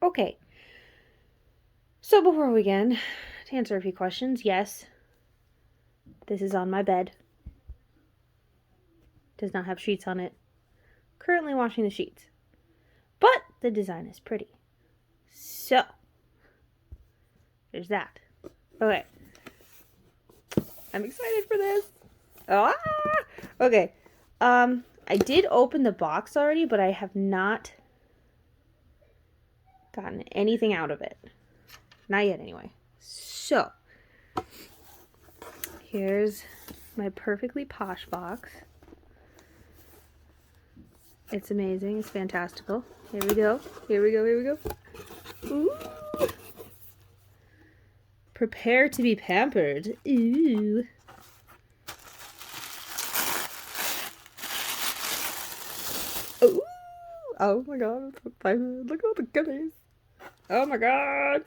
Okay. So before we begin, to answer a few questions, yes, this is on my bed. Does not have sheets on it. Currently washing the sheets. But the design is pretty. So, there's that. Okay. I'm excited for this. Ah! Okay. I did open the box already, but I have not gotten anything out of it. Not yet, anyway. So, here's my perfectly Posh box. It's amazing. It's fantastical. Here we go. Here we go. Here we go. Ooh. Prepare to be pampered. Ooh. Ooh. Oh my god, I'm so excited. Look at all the goodies. Oh my god.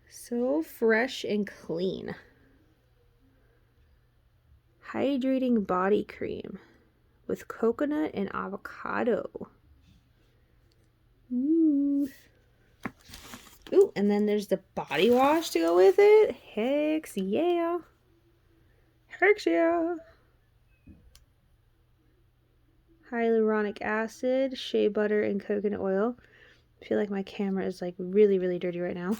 So fresh and clean. Hydrating body cream with coconut and avocado. Ooh. Ooh, and then there's the body wash to go with it. Heck yeah. Heck yeah. Hyaluronic acid, shea butter, and coconut oil. I feel like my camera is like really, really dirty right now.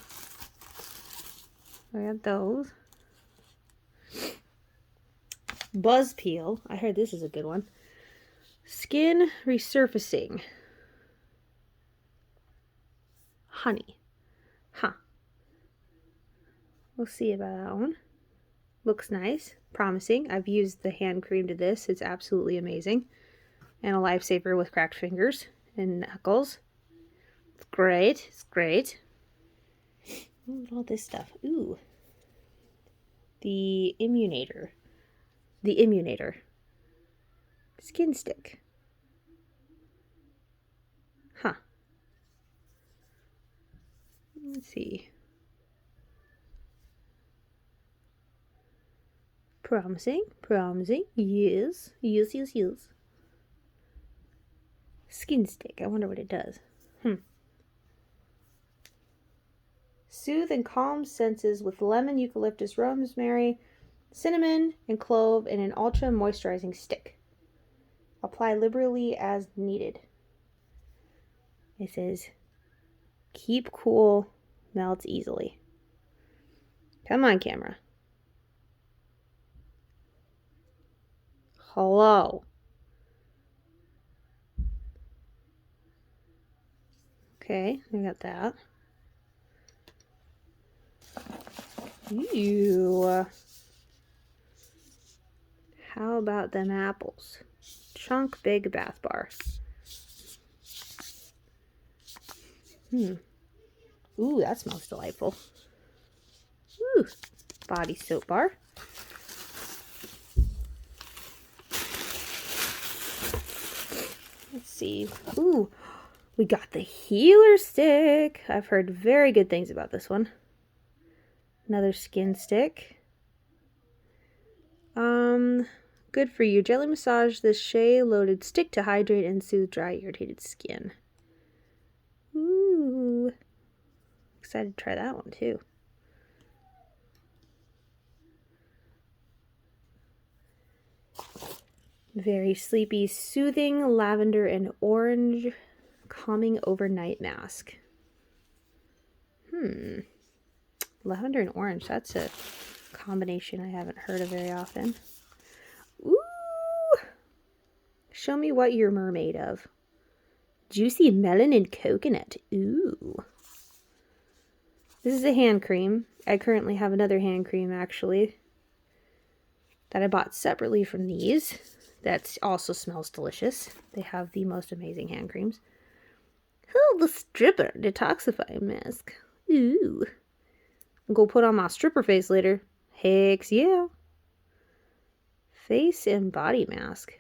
I got those. Buzz peel. I heard this is a good one. Skin resurfacing. Honey. Huh. We'll see about that one. Looks nice. Promising. I've used the hand cream to this. It's absolutely amazing. And a lifesaver with cracked fingers and knuckles. It's great. It's great. Look at all this stuff. Ooh. The Immunator. The Immunator. Skin stick. Huh. Let's see. Promising. Promising. Yes. Yes, yes, yes. Skin stick. I wonder what it does. Soothe and calm senses with lemon, eucalyptus, rosemary, cinnamon, and clove in an ultra moisturizing stick. Apply liberally as needed. It says, keep cool, melts easily. Come on, camera. Hello. Okay, I got that. Ew. How about them apples? Chunk big bath bar. Ooh, that smells delightful. Ooh, body soap bar. Let's see. Ooh, we got the healer stick. I've heard very good things about this one. Another skin stick. Good for you. Gently massage this shea-loaded stick to hydrate and soothe dry, irritated skin. Ooh. Excited to try that one too. Very sleepy, soothing lavender and orange calming overnight mask. Lavender and orange. That's a combination I haven't heard of very often. Ooh! Show me what you're mermaid of. Juicy melon and coconut. Ooh. This is a hand cream. I currently have another hand cream, actually, that I bought separately from these. That also smells delicious. They have the most amazing hand creams. Oh, the stripper detoxifying mask. Ooh. I'll go put on my stripper face later. Heck yeah. Face and body mask.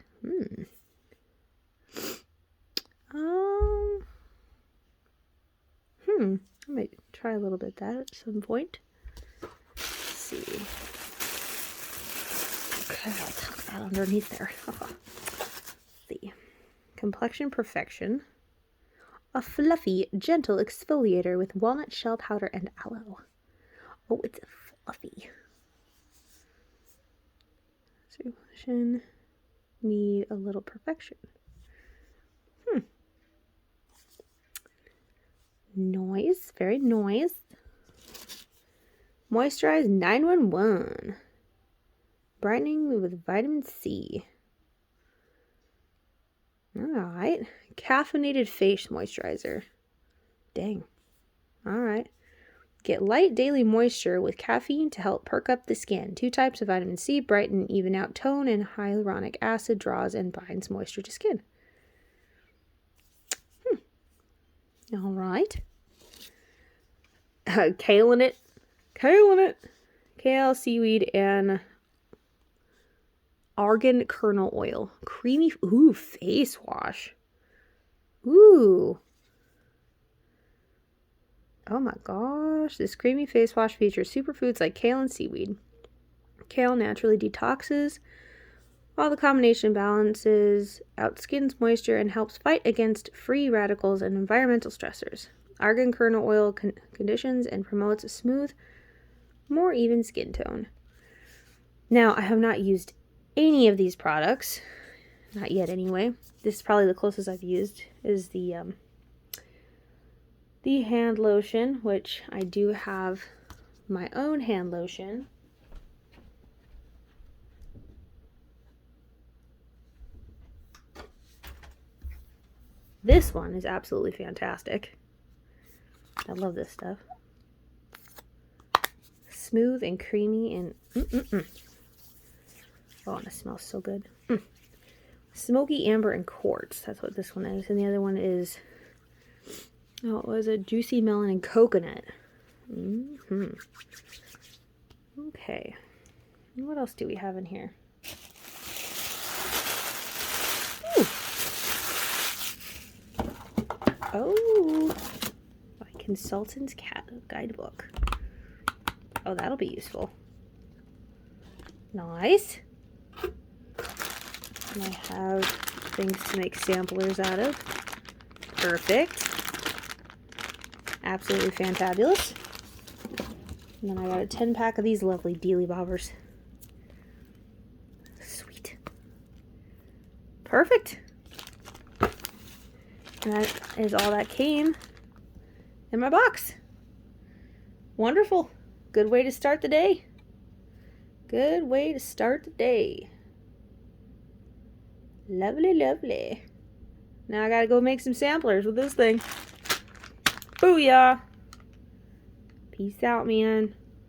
I might try a little bit of that at some point. Let's see. Okay, I'll tuck that underneath there. Let's see. Complexion Perfection. A fluffy, gentle exfoliator with walnut shell powder and aloe. Oh, it's fluffy. Lotion. Need a little perfection. Noise. Very noise. Moisturize 911. Brightening with vitamin C. Alright. Caffeinated face moisturizer. Dang. Alright. Get light daily moisture with caffeine to help perk up the skin. 2 types of vitamin C brighten, even out tone, and hyaluronic acid draws and binds moisture to skin. Alright. Kale in it. Kale, seaweed, and argan kernel oil. Creamy, face wash. Ooh. Oh my gosh. This creamy face wash features superfoods like kale and seaweed. Kale naturally detoxes, while the combination balances out skin's moisture and helps fight against free radicals and environmental stressors. Argan kernel oil conditions and promotes a smooth, more even skin tone. Now, I have not used any of these products. Not yet, anyway. This is probably the closest I've used is the hand lotion, which I do have my own hand lotion. This one is absolutely fantastic. I love this stuff. Smooth and creamy and oh, and it smells so good. Smoky amber and quartz. That's what this one is. And the other one is, oh, it was a juicy melon and coconut. Okay. What else do we have in here? Ooh. Oh, my consultant's cat guidebook. Oh, that'll be useful. Nice. And I have things to make samplers out of. Perfect. Absolutely fantabulous. And then I got a 10-pack of these lovely dealy bobbers. Sweet. Perfect. And that is all that came in my box. Wonderful. Good way to start the day. Good way to start the day. Lovely, lovely. Now I gotta go make some samplers with this thing. Booyah. Peace out, man.